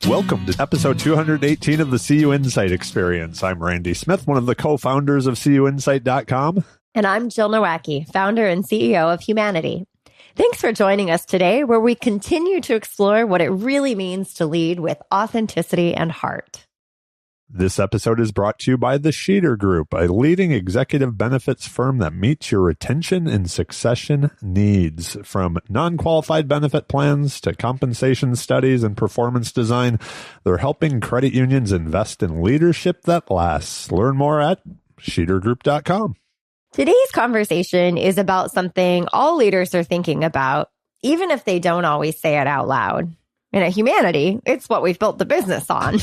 Welcome to episode 218 of the CUInsight Experience. I'm Randy Smith, one of the co-founders of CUInsight.com. And I'm Jill Nowacki, founder and CEO of Humanidei. Thanks for joining us today, where we continue to explore what it really means to lead with authenticity and heart. This episode is brought to you by the Sheeter Group, a leading executive benefits firm that meets your retention and succession needs. From non-qualified benefit plans to compensation studies and performance design, they're helping credit unions invest in leadership that lasts. Learn more at sheetergroup.com. Today's conversation is about something all leaders are thinking about, even if they don't always say it out loud. And at Humanidei, it's what we've built the business on.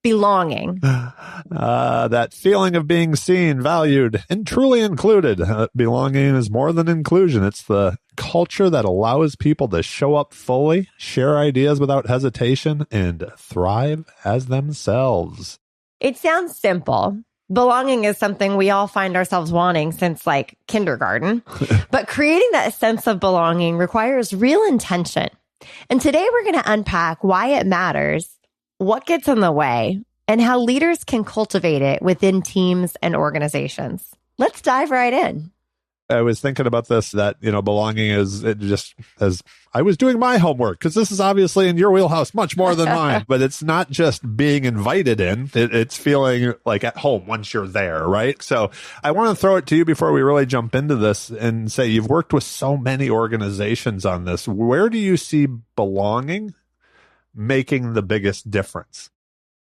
Belonging. That feeling of being seen, valued, and truly included. Belonging is more than inclusion. It's the culture that allows people to show up fully, share ideas without hesitation, and thrive as themselves. It sounds simple. Belonging is something we all find ourselves wanting since like kindergarten. But creating that sense of belonging requires real intention. And today we're going to unpack why it matters, what gets in the way, and how leaders can cultivate it within teams and organizations. Let's dive right in. I was thinking about this, that, belonging is it just as I was doing my homework, because this is obviously in your wheelhouse much more than mine, but it's not just being invited in. It's feeling like at home once you're there, right? So I want to throw it to you before we really jump into this and say, you've worked with so many organizations on this. Where do you see belonging making the biggest difference?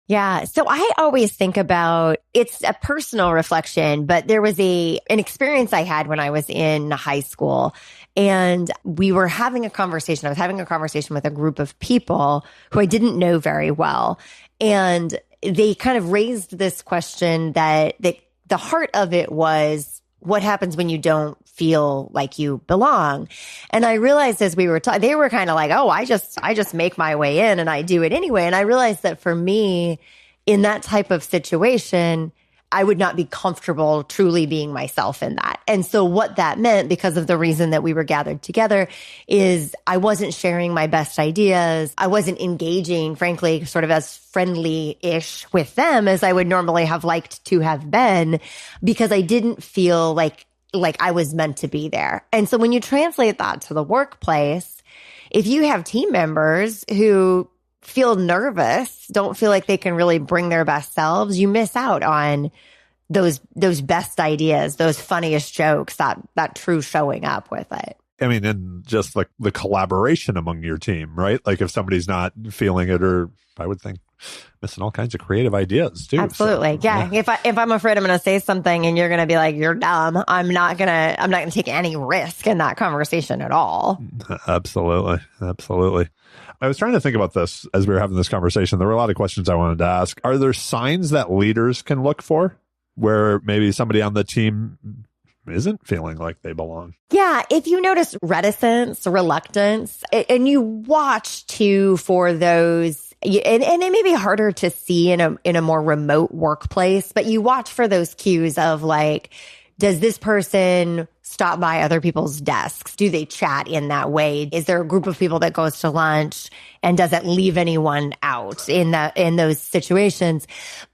Yeah. So I always think about, it's a personal reflection, but there was an experience I had when I was in high school, and we were having a conversation. I was having a conversation with a group of people who I didn't know very well. And they kind of raised this question that the heart of it was, what happens when you don't feel like you belong? And I realized as we were talking, they were kind of like, oh, I just make my way in and I do it anyway. And I realized that for me, in that type of situation, I would not be comfortable truly being myself in that. And so what that meant, because of the reason that we were gathered together, is I wasn't sharing my best ideas. I wasn't engaging, frankly, sort of as friendly-ish with them as I would normally have liked to have been, because I didn't feel like I was meant to be there. And so when you translate that to the workplace, if you have team members who feel nervous, don't feel like they can really bring their best selves, you miss out on those best ideas, those funniest jokes, that true showing up with it. I mean, and just like the collaboration among your team, right? Like if somebody's not feeling it, or I would think missing all kinds of creative ideas too. Absolutely. So, yeah. If I'm afraid I'm going to say something and you're going to be like, you're dumb, I'm not going to take any risk in that conversation at all. Absolutely. I was trying to think about this as we were having this conversation. There were a lot of questions I wanted to ask. Are there signs that leaders can look for where maybe somebody on the team isn't feeling like they belong? Yeah. If you notice reticence, reluctance, and you watch too for those, and it may be harder to see in a more remote workplace, but you watch for those cues of like, does this person stop by other people's desks? Do they chat in that way? Is there a group of people that goes to lunch and doesn't leave anyone out in those situations?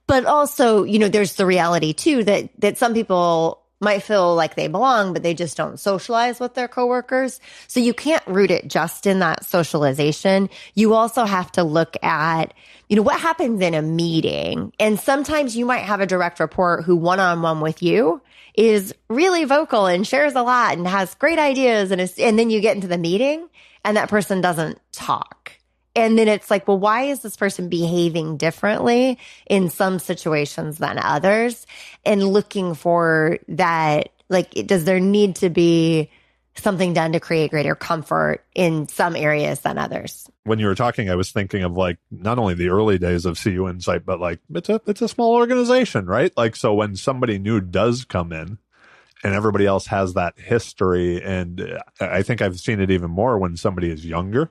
But also, there's the reality too that some people might feel like they belong, but they just don't socialize with their coworkers. So you can't root it just in that socialization. You also have to look at, what happens in a meeting. And sometimes you might have a direct report who one-on-one with you is really vocal and shares a lot and has great ideas. And then you get into the meeting and that person doesn't talk. And then it's like, well, why is this person behaving differently in some situations than others? And looking for that, like, does there need to be something done to create greater comfort in some areas than others? When you were talking, I was thinking of like not only the early days of CUInsight, but like it's a small organization, right? Like, so when somebody new does come in and everybody else has that history, and I think I've seen it even more when somebody is younger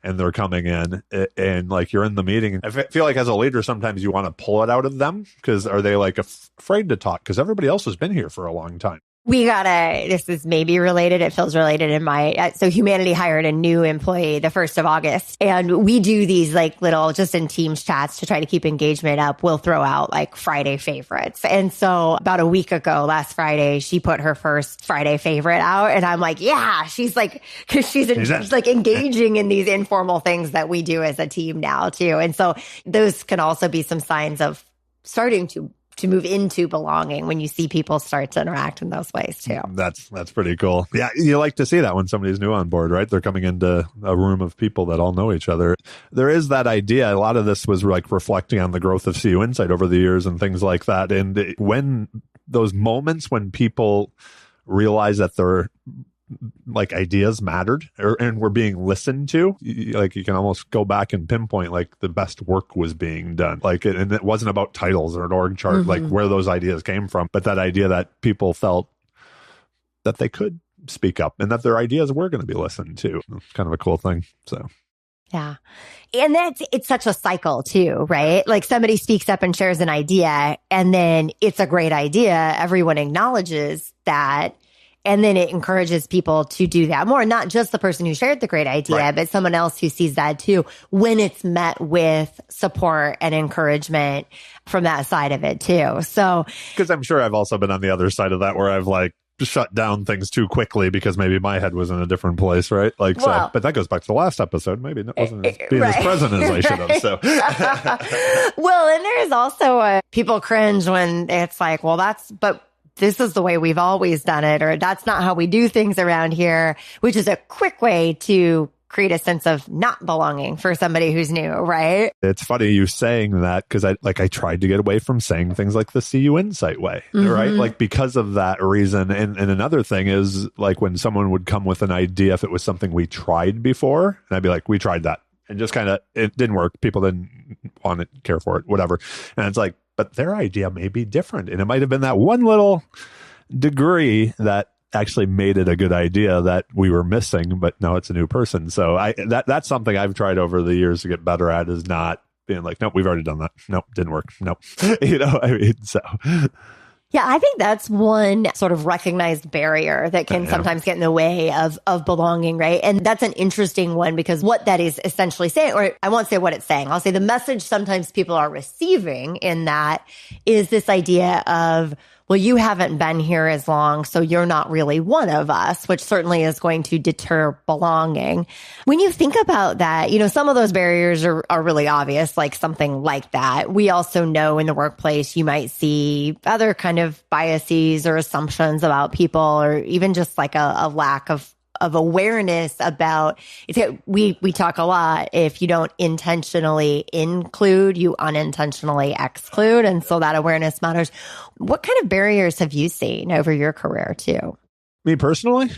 and they're coming in and like you're in the meeting. I feel like as a leader, sometimes you want to pull it out of them because are they like afraid to talk because everybody else has been here for a long time. This is maybe related. It feels related in so Humanidei hired a new employee the 1st of August. And we do these like little, just in Teams chats to try to keep engagement up. We'll throw out like Friday favorites. And so about a week ago, last Friday, she put her first Friday favorite out. And I'm like, yeah, she's like, cause she's like engaging in these informal things that we do as a team now too. And so those can also be some signs of starting to move into belonging when you see people start to interact in those ways too. That's pretty cool. Yeah, you like to see that when somebody's new on board, right? They're coming into a room of people that all know each other. There is that idea. A lot of this was like reflecting on the growth of CUInsight over the years and things like that. And when those moments when people realize that their like ideas mattered and were being listened to, like you can almost go back and pinpoint like the best work was being done. Like, and it wasn't about titles or an org chart, like where those ideas came from, but that idea that people felt that they could speak up and that their ideas were going to be listened to. It's kind of a cool thing. So. Yeah. And it's such a cycle too, right? Like somebody speaks up and shares an idea and then it's a great idea. Everyone acknowledges that. And then it encourages people to do that more, not just the person who shared the great idea, right, but someone else who sees that too, when it's met with support and encouragement from that side of it too. So, because I'm sure I've also been on the other side of that where I've like shut down things too quickly because maybe my head was in a different place, right? Like, well, so, but that goes back to the last episode. Maybe it wasn't being as present as I should have. So, well, and there's also people cringe when it's like, well, but this is the way we've always done it, or that's not how we do things around here, which is a quick way to create a sense of not belonging for somebody who's new, right? It's funny you saying that because I tried to get away from saying things like the CUInsight way, right? Like because of that reason. And another thing is like when someone would come with an idea, if it was something we tried before, and I'd be like, we tried that. And just kind of, it didn't work. People didn't want it, care for it, whatever. And it's like, but their idea may be different. And it might have been that one little degree that actually made it a good idea that we were missing, but no, it's a new person. So that's something I've tried over the years to get better at, is not being like, nope, we've already done that. Nope, didn't work. Nope. So. Yeah, I think that's one sort of recognized barrier that can sometimes get in the way of belonging, right? And that's an interesting one because what that is essentially saying, or I won't say what it's saying, I'll say the message sometimes people are receiving in that is this idea of, well, you haven't been here as long, so you're not really one of us, which certainly is going to deter belonging. When you think about that, some of those barriers are really obvious, like something like that. We also know in the workplace, you might see other kind of biases or assumptions about people, or even just like a lack of awareness about it. We talk a lot. If you don't intentionally include, you unintentionally exclude. And so that awareness matters. What kind of barriers have you seen over your career too? Me personally?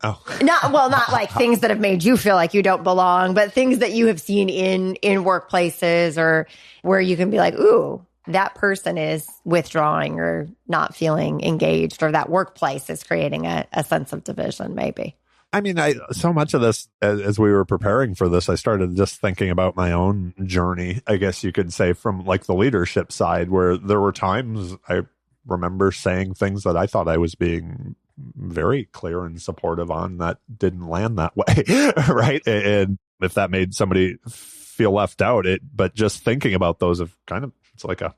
Oh, not like things that have made you feel like you don't belong, but things that you have seen in workplaces, or where you can be like, ooh, that person is withdrawing or not feeling engaged, or that workplace is creating a sense of division maybe. I mean, so much of this, as we were preparing for this, I started just thinking about my own journey, I guess you could say, from like the leadership side, where there were times I remember saying things that I thought I was being very clear and supportive on that didn't land that way, right? And if that made somebody feel left out, but just thinking about those it's like a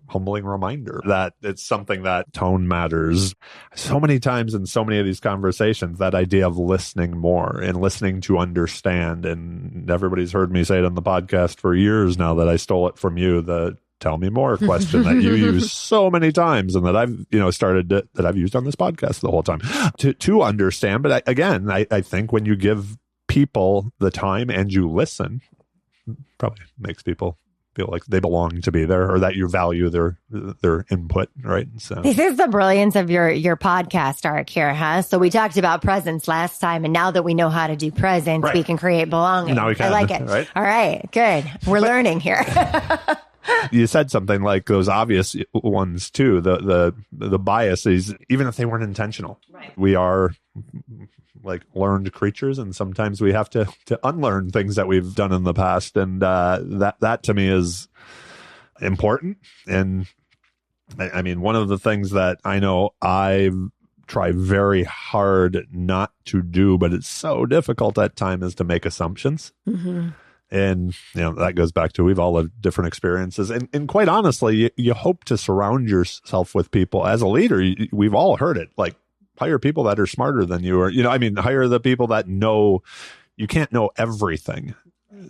humbling reminder that it's something that tone matters. So many times in so many of these conversations, that idea of listening more and listening to understand. And everybody's heard me say it on the podcast for years now that I stole it from you, the tell me more question that you use so many times, and that I've, that I've used on this podcast the whole time to understand. But I think when you give people the time and you listen, probably makes people feel like they belong to be there, or that you value their input, right? So this is the brilliance of your podcast arc here, huh? So we talked about presence last time, and now that we know how to do presence, we can create belonging. Now we can. I like it. Right? All right, good. We're learning here. You said something like those obvious ones too, the biases, even if they weren't intentional. Right. We are like learned creatures, and sometimes we have to unlearn things that we've done in the past, and that to me is important. And I mean, one of the things that I know I try very hard not to do, but it's so difficult at times, is to make assumptions. Mm-hmm. And, that goes back to, we've all lived different experiences. And quite honestly, you hope to surround yourself with people. As a leader, we've all heard it, like, hire people that are smarter than you, or, hire the people that know. You can't know everything.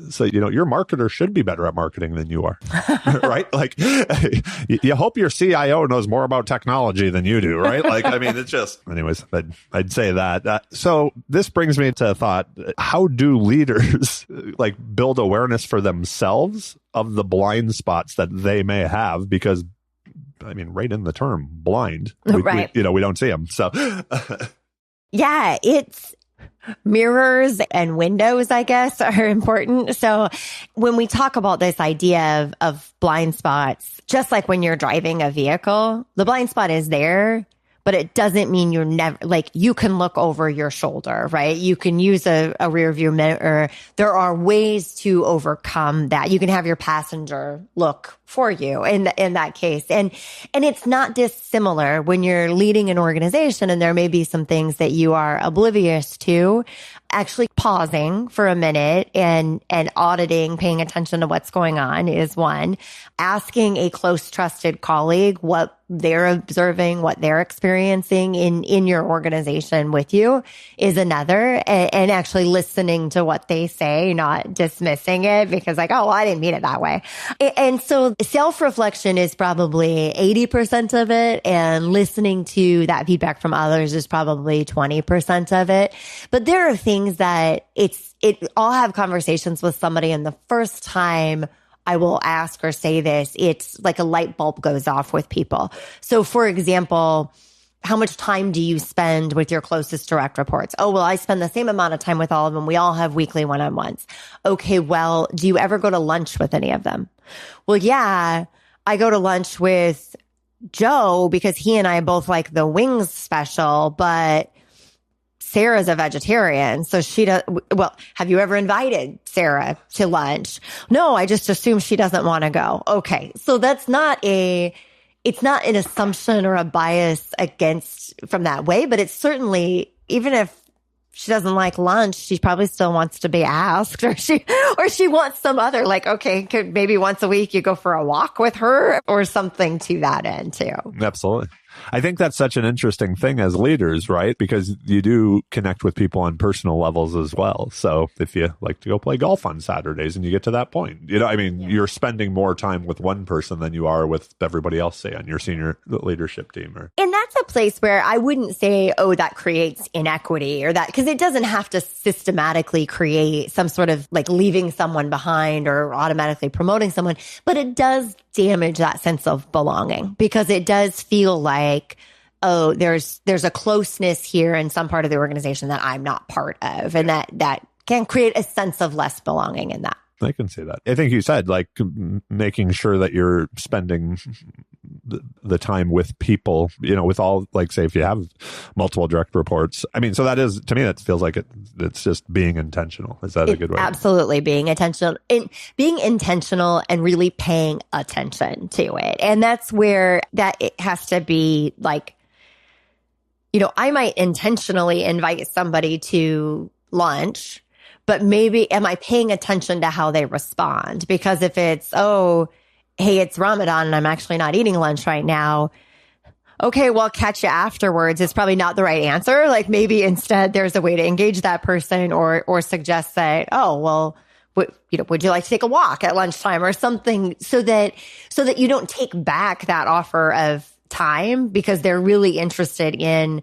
So, your marketer should be better at marketing than you are, right? Like, you hope your CIO knows more about technology than you do, right? Like, I mean, it's just, anyways, I'd say that. So this brings me to a thought. How do leaders like build awareness for themselves of the blind spots that they may have? Because, I mean, right in the term blind, right. we don't see them. So yeah, it's mirrors and windows, I guess, are important. So when we talk about this idea of blind spots, just like when you're driving a vehicle, the blind spot is there, but it doesn't mean you're never, like, you can look over your shoulder, right? You can use a rear view mirror. There are ways to overcome that. You can have your passenger look for you in that case. And it's not dissimilar when you're leading an organization and there may be some things that you are oblivious to. Actually pausing for a minute and auditing, paying attention to what's going on is one. Asking a close, trusted colleague what they're observing, what they're experiencing in your organization with you is another. And actually listening to what they say, not dismissing it because like, oh, well, I didn't mean it that way. And so self-reflection is probably 80% of it, and listening to that feedback from others is probably 20% of it. But there are things that I'll have conversations with somebody, and the first time I will ask or say this, it's like a light bulb goes off with people. So for example, how much time do you spend with your closest direct reports? Oh, well, I spend the same amount of time with all of them. We all have weekly one-on-ones. Okay, well, do you ever go to lunch with any of them? Well, yeah, I go to lunch with Joe because he and I both like the wings special, but Sarah's a vegetarian, so she does. Well, have you ever invited Sarah to lunch? No, I just assume she doesn't want to go. Okay, so it's not an assumption or a bias against from that way, but it's certainly, even if she doesn't like lunch, she probably still wants to be asked, or she wants some other, like, okay, maybe once a week you go for a walk with her or something to that end too. Absolutely. I think that's such an interesting thing as leaders, right? Because you do connect with people on personal levels as well. So if you like to go play golf on Saturdays and you get to that point, you're spending more time with one person than you are with everybody else, say, on your senior leadership team. And that's a place where I wouldn't say, oh, that creates inequity or that, because it doesn't have to systematically create some sort of like leaving someone behind or automatically promoting someone, but it does damage that sense of belonging, because it does feel like, oh, there's a closeness here in some part of the organization that I'm not part of. And that can create a sense of less belonging in that. I can see that. I think you said like making sure that you're spending the time with people, with all, like, say, if you have multiple direct reports. I mean, so that is, to me, that feels like it's just being intentional. Is that a good way? Absolutely. Being intentional and really paying attention to it. And that's where that it has to be like, I might intentionally invite somebody to lunch, but maybe am I paying attention to how they respond? Because if it's, oh, hey, it's Ramadan and I'm actually not eating lunch right now. Okay, well, catch you afterwards. It's probably not the right answer. Like maybe instead there's a way to engage that person or suggest that, oh, well, would you like to take a walk at lunchtime or something so that you don't take back that offer of time because they're really interested in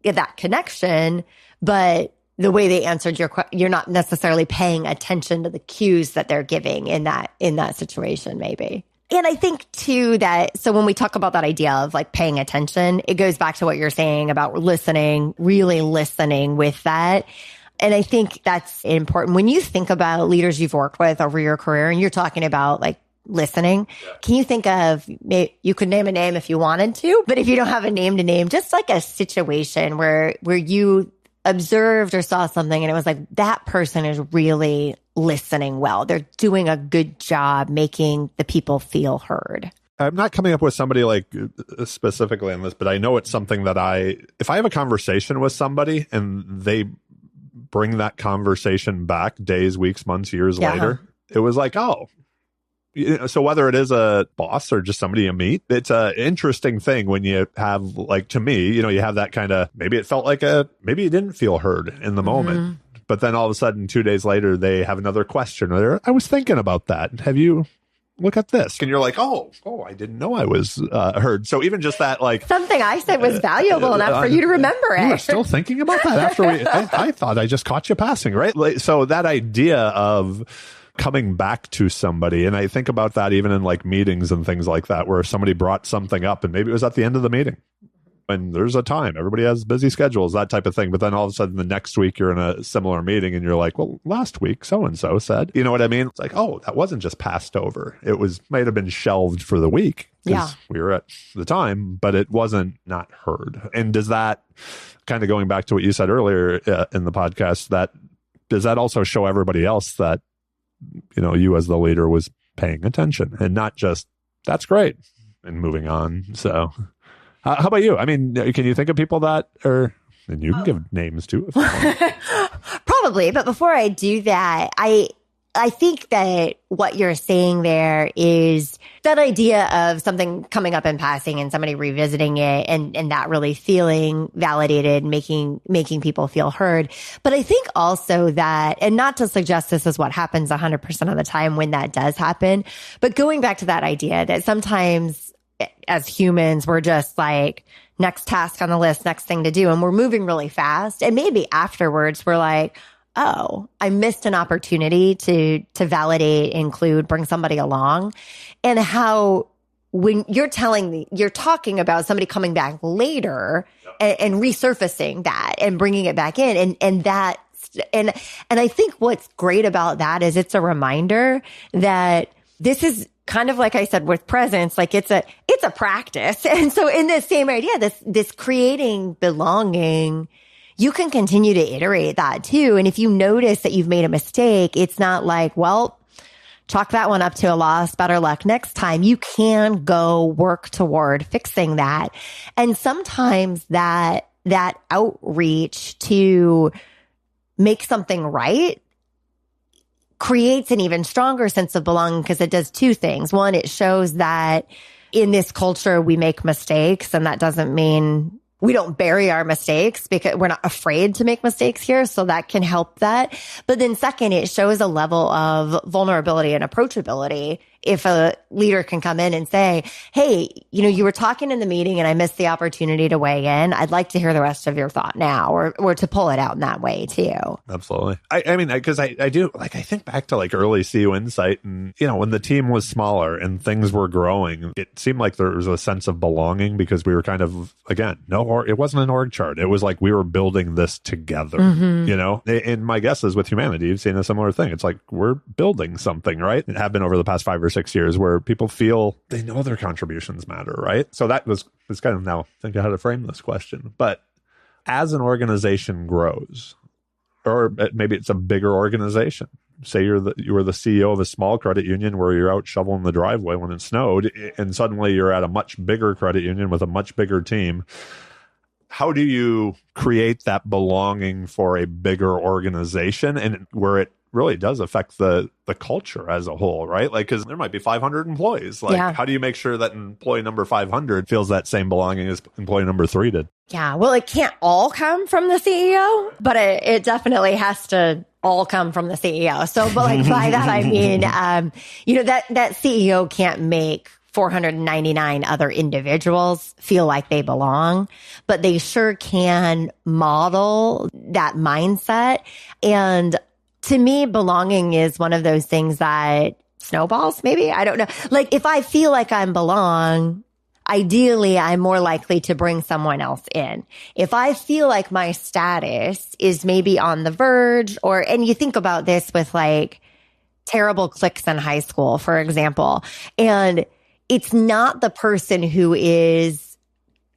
that connection, but the way they answered you're not necessarily paying attention to the cues that they're giving in that situation, maybe. And I think too that, so when we talk about that idea of like paying attention, it goes back to what you're saying about listening, really listening with that. And I think that's important. When you think about leaders you've worked with over your career and you're talking about like listening, can you think of, you could name a name if you wanted to, but if you don't have a name to name, just like a situation where you observed or saw something and it was like, that person is really listening well. They're doing a good job making the people feel heard. I'm not coming up with somebody like specifically on this, but I know it's something that if I have a conversation with somebody and they bring that conversation back days, weeks, months, years later, it was like, oh, so whether it is a boss or just somebody you meet, it's an interesting thing when you have, like, to me, you have that kind of, maybe it felt like maybe you didn't feel heard in the moment, but then all of a sudden 2 days later, they have another question. Or I was thinking about that. Have you look at this? And you're like, oh, I didn't know I was heard. So even just that, like, something I said was valuable enough for you to remember it. You were still thinking about that after I thought I just caught you passing, right? Like, so that idea of coming back to somebody, and I think about that even in like meetings and things like that, where somebody brought something up and maybe it was at the end of the meeting. And there's a time, everybody has busy schedules, that type of thing. But then all of a sudden the next week you're in a similar meeting and you're like, well, last week so-and-so said, you know what I mean? It's like, oh, that wasn't just passed over. It might have been shelved for the week because we were at the time, but it wasn't not heard. And does that, kind of going back to what you said earlier in the podcast, does that also show everybody else that, you as the leader was paying attention and not just, that's great, and moving on? So how about you? I mean, can you think of people that and you can give names too. If you want. Probably. But before I do that, I think that what you're saying there is that idea of something coming up in passing and somebody revisiting it and that really feeling validated, making people feel heard. But I think also that, and not to suggest this is what happens 100% of the time when that does happen, but going back to that idea that sometimes as humans, we're just like, next task on the list, next thing to do. And we're moving really fast. And maybe afterwards we're like, oh, I missed an opportunity to validate, include, bring somebody along. And how when you're talking about somebody coming back later and resurfacing that and bringing it back in. And I think what's great about that is it's a reminder that this is kind of like I said with presence, like it's a practice. And so in this same idea, this creating belonging, you can continue to iterate that too. And if you notice that you've made a mistake, it's not like, well, chalk that one up to a loss, better luck next time. You can go work toward fixing that. And sometimes that outreach to make something right creates an even stronger sense of belonging because it does two things. One, it shows that in this culture, we make mistakes, and that doesn't mean we don't bury our mistakes because we're not afraid to make mistakes here. So that can help that. But then second, it shows a level of vulnerability and approachability. If a leader can come in and say, hey, you were talking in the meeting and I missed the opportunity to weigh in. I'd like to hear the rest of your thought now, or to pull it out in that way too. Absolutely. I mean, because I do, like, I think back to like early CUInsight and, when the team was smaller and things were growing, it seemed like there was a sense of belonging because we were kind of, again, it wasn't an org chart. It was like we were building this together, And my guess is with Humanidei, you've seen a similar thing. It's like we're building something, right? It have been over the past 5 or 6 years where people feel they know their contributions matter, right? So that was kind of now think of how to frame this question. But as an organization grows, or maybe it's a bigger organization, say you were the CEO of a small credit union where you're out shoveling the driveway when it snowed, and suddenly you're at a much bigger credit union with a much bigger team. How do you create that belonging for a bigger organization and where it really does affect the culture as a whole, right? Like, because there might be 500 employees. Like, how do you make sure that employee number 500 feels that same belonging as employee number 3 did? Yeah, well, it can't all come from the CEO, but it definitely has to all come from the CEO. So, but like by that, I mean, that CEO can't make 499 other individuals feel like they belong, but they sure can model that mindset. And to me, belonging is one of those things that snowballs, maybe. I don't know. Like, if I feel like I belong, ideally, I'm more likely to bring someone else in. If I feel like my status is maybe on the verge, and you think about this with like terrible cliques in high school, for example, and it's not the person who is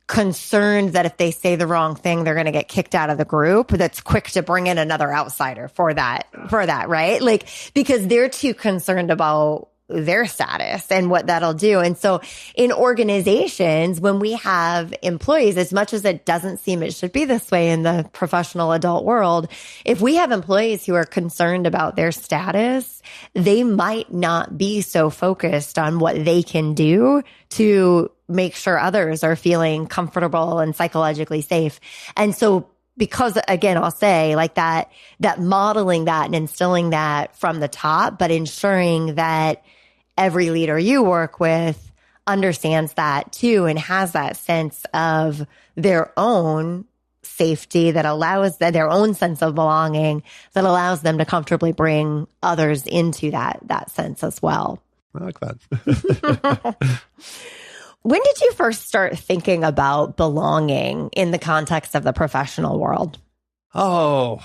concerned that if they say the wrong thing, they're going to get kicked out of the group, that's quick to bring in another outsider for that, right? Like, because they're too concerned about their status and what that'll do. And so in organizations, when we have employees, as much as it doesn't seem it should be this way in the professional adult world, if we have employees who are concerned about their status, they might not be so focused on what they can do to make sure others are feeling comfortable and psychologically safe. And so because again, I'll say like that modeling that and instilling that from the top, but ensuring that every leader you work with understands that too and has that sense of their own safety that allows their own sense of belonging that allows them to comfortably bring others into that sense as well. I like that. When did you first start thinking about belonging in the context of the professional world? Oh,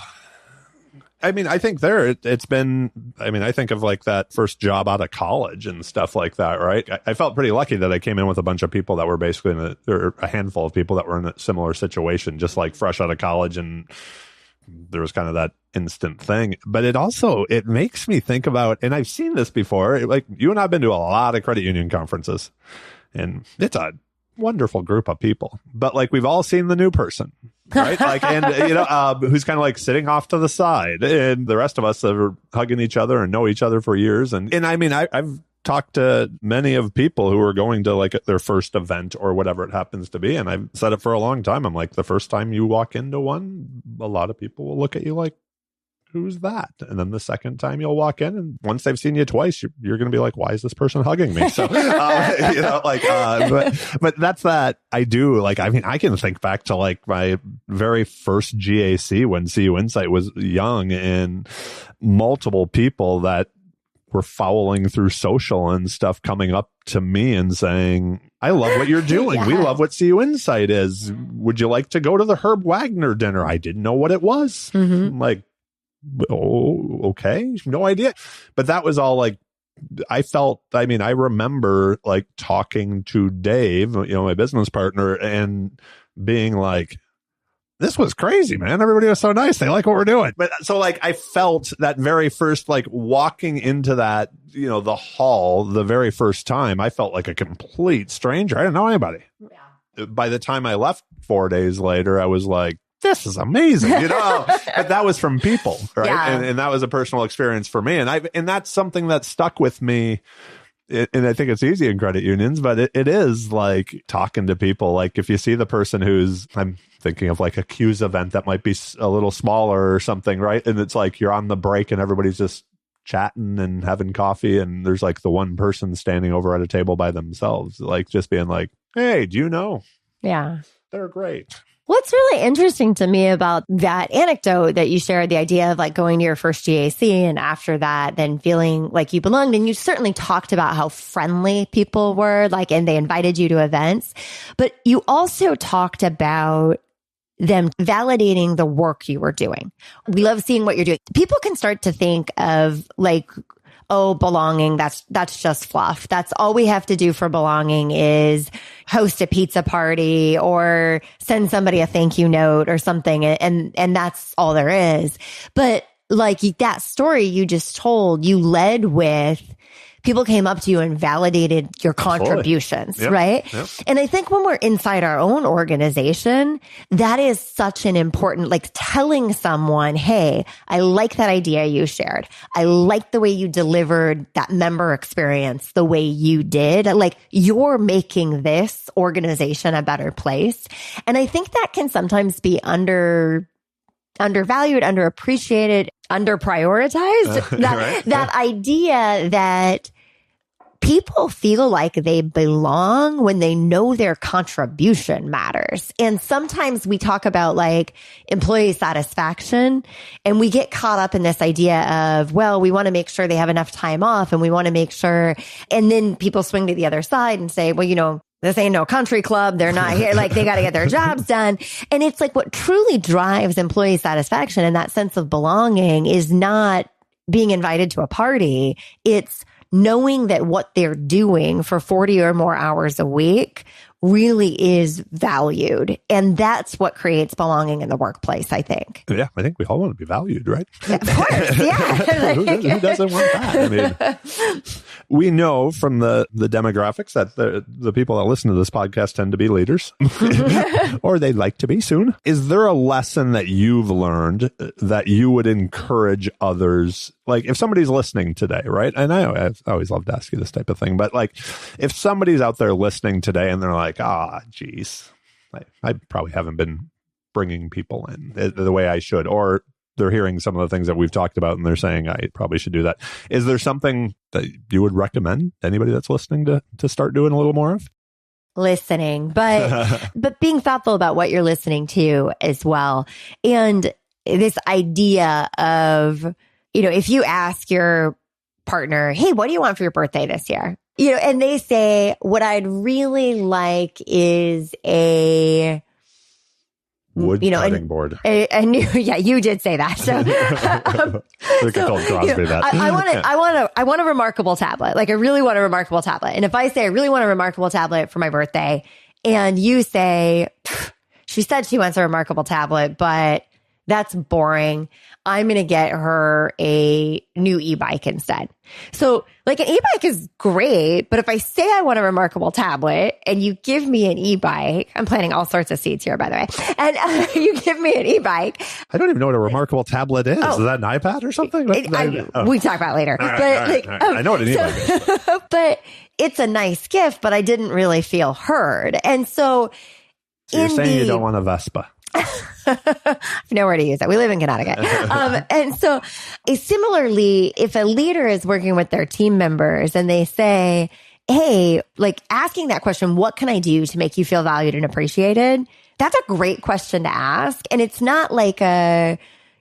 I mean, I think it's been, I mean, I think of like that first job out of college and stuff like that, right? I felt pretty lucky that I came in with a bunch of people that were basically or a handful of people that were in a similar situation, just like fresh out of college. And there was kind of that instant thing. But it makes me think about, and I've seen this before, like you and I have been to a lot of credit union conferences. And it's a wonderful group of people, but like we've all seen the new person, right? Like, and who's kind of like sitting off to the side, and the rest of us are hugging each other and know each other for years. And I mean, I've talked to many of people who are going to like their first event or whatever it happens to be, and I've said it for a long time. I'm like, the first time you walk into one, a lot of people will look at you like, who's that? And then the second time you'll walk in, and once they've seen you twice, you're going to be like, why is this person hugging me? So, but that's that I do. Like, I mean, I can think back to like my very first GAC when CUInsight was young, and multiple people that were following through social and stuff coming up to me and saying, I love what you're doing. Yeah. We love what CUInsight is. Would you like to go to the Herb Wagner dinner? I didn't know what it was. Mm-hmm. Like, oh, okay. No idea. But that was all like, I remember like talking to Dave, my business partner, and being like, this was crazy, man. Everybody was so nice. They like what we're doing. But so like, I felt that very first, like walking into that, the hall, the very first time, I felt like a complete stranger. I didn't know anybody. Yeah. By the time I left 4 days later, I was like, this is amazing, but that was from people, right? Yeah. And that was a personal experience for me. And that's something that stuck with me. And I think it's easy in credit unions, but it is like talking to people. Like if you see the person I'm thinking of like a Q's event that might be a little smaller or something, right? And it's like you're on the break and everybody's just chatting and having coffee, and there's like the one person standing over at a table by themselves, like just being like, hey, do you know? Yeah. They're great. What's really interesting to me about that anecdote that you shared, the idea of like going to your first GAC and after that, then feeling like you belonged. And you certainly talked about how friendly people were, like, and they invited you to events. But you also talked about them validating the work you were doing. We love seeing what you're doing. People can start to think of like, oh, belonging, that's just fluff. That's all we have to do for belonging is host a pizza party or send somebody a thank you note or something. And that's all there is. But like that story you just told, you led with people came up to you and validated your contributions, yep. Right? Yep. And I think when we're inside our own organization, that is such an important, like telling someone, hey, I like that idea you shared. I like the way you delivered that member experience the way you did. Like you're making this organization a better place. And I think that can sometimes be undervalued, underappreciated, underprioritized. That idea that people feel like they belong when they know their contribution matters. And sometimes we talk about like employee satisfaction and we get caught up in this idea of, well, we want to make sure they have enough time off and we want to make sure. And then people swing to the other side and say, well, this ain't no country club. They're not here. Like they got to get their jobs done. And it's like what truly drives employee satisfaction and that sense of belonging is not being invited to a party. It's knowing that what they're doing for 40 or more hours a week really is valued. And that's what creates belonging in the workplace, I think. Yeah, I think we all want to be valued, right? Of course, yeah. Who doesn't want that? I mean, we know from the demographics that the people that listen to this podcast tend to be leaders, or they'd like to be soon. Is there a lesson that you've learned that you would encourage others? Like if somebody's listening today, right? And I always love to ask you this type of thing, but like if somebody's out there listening today and they're like, geez, I probably haven't been bringing people in the way I should, or they're hearing some of the things that we've talked about and they're saying, I probably should do that. Is there something that you would recommend anybody that's listening to start doing a little more of? Listening, but being thoughtful about what you're listening to as well. And this idea of, if you ask your partner, hey, what do you want for your birthday this year? And they say, what I'd really like is a wood cutting board. Yeah, you did say that. So, I told Crosby that. I want a remarkable tablet. Like I really want a remarkable tablet. And if I say I really want a remarkable tablet for my birthday, and you say she said she wants a remarkable tablet, but that's boring, I'm going to get her a new e-bike instead. So like an e-bike is great, but if I say I want a remarkable tablet and you give me an e-bike, I'm planting all sorts of seeds here, by the way, and you give me an e-bike. I don't even know what a remarkable tablet is. Is that an iPad or something? We talk about it later. All right. I know what an e-bike is. But it's a nice gift, but I didn't really feel heard. And so you're saying you don't want a Vespa. I know where to use it. We live in Connecticut. And so similarly, if a leader is working with their team members and they say, hey, like asking that question, what can I do to make you feel valued and appreciated? That's a great question to ask. And it's not like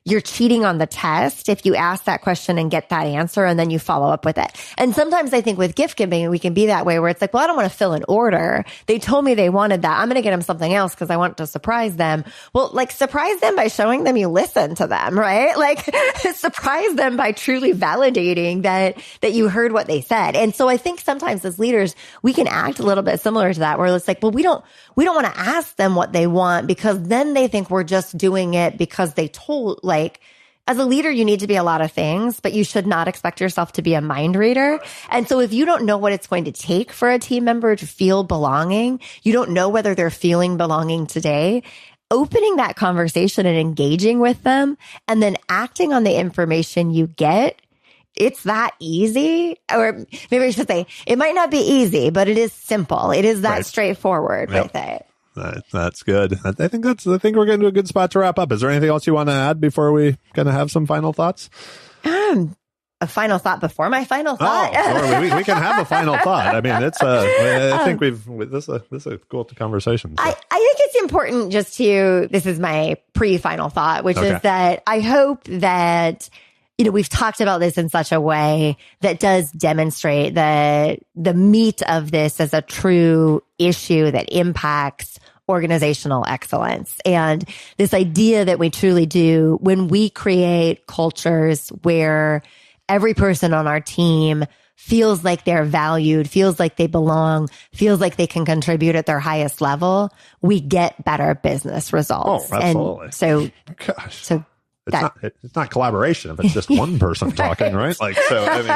you're cheating on the test if you ask that question and get that answer and then you follow up with it. And sometimes I think with gift giving, we can be that way where it's like, well, I don't want to fill an order. They told me they wanted that. I'm going to get them something else because I want to surprise them. Well, like surprise them by showing them you listen to them, right? Like surprise them by truly validating that you heard what they said. And so I think sometimes as leaders, we can act a little bit similar to that where it's like, well, we don't want to ask them what they want because then they think we're just doing it because they told. Like, as a leader, you need to be a lot of things, but you should not expect yourself to be a mind reader. And so if you don't know what it's going to take for a team member to feel belonging, you don't know whether they're feeling belonging today, opening that conversation and engaging with them and then acting on the information you get, it's that easy. Or maybe I should say, it might not be easy, but it is simple. It is that straightforward with it. That's good. I think we're getting to a good spot to wrap up. Is there anything else you want to add before we kind of have some final thoughts? A final thought before my final thought. We can have a final thought. I mean, it's I think this is a cool conversation. So. I think it's important just this is my pre-final thought, which is that I hope that we've talked about this in such a way that does demonstrate that the meat of this as a true issue that impacts organizational excellence. And this idea that we truly do when we create cultures where every person on our team feels like they're valued, feels like they belong, feels like they can contribute at their highest level, we get better business results. Oh, absolutely. And so, it's not collaboration if it's just one person talking, right? Like, so I mean,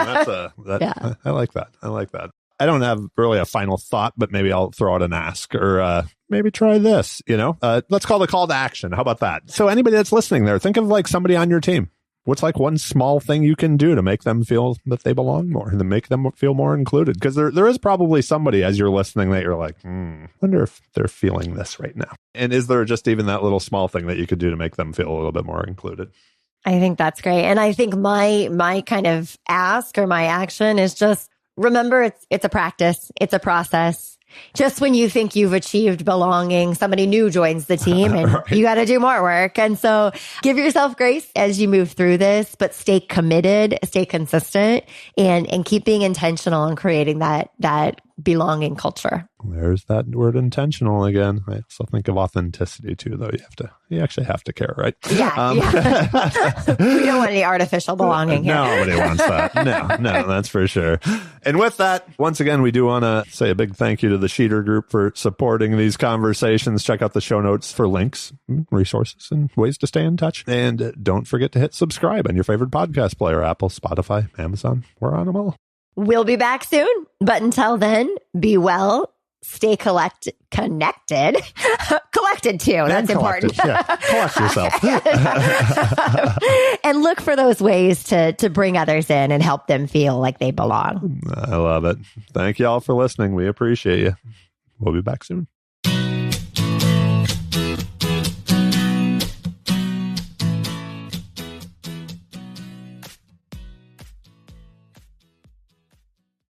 I like that. I don't have really a final thought, but maybe I'll throw out an ask or maybe try this, let's call the call to action. How about that? So anybody that's listening there, think of like somebody on your team. What's like one small thing you can do to make them feel that they belong more and to make them feel more included? Because there is probably somebody as you're listening that you're like, wonder if they're feeling this right now. And is there just even that little small thing that you could do to make them feel a little bit more included? I think that's great. And I think my kind of ask or my action is just remember it's a practice. It's a process. Just when you think you've achieved belonging, somebody new joins the team and you got to do more work. And so give yourself grace as you move through this, but stay committed, stay consistent, and keep being intentional in creating that belonging culture. There's that word intentional again. I also think of authenticity too, though. You actually have to care, right? Yeah. We don't want any artificial belonging here. Nobody wants that. No, that's for sure. And with that, once again, we do want to say a big thank you to the Sheeter Group for supporting these conversations. Check out the show notes for links, resources, and ways to stay in touch. And don't forget to hit subscribe on your favorite podcast player, Apple, Spotify, Amazon. We're on them all. We'll be back soon. But until then, be well, stay connected. Collected too. That's important. Yeah. Collect yourself. And look for those ways to bring others in and help them feel like they belong. I love it. Thank you all for listening. We appreciate you. We'll be back soon.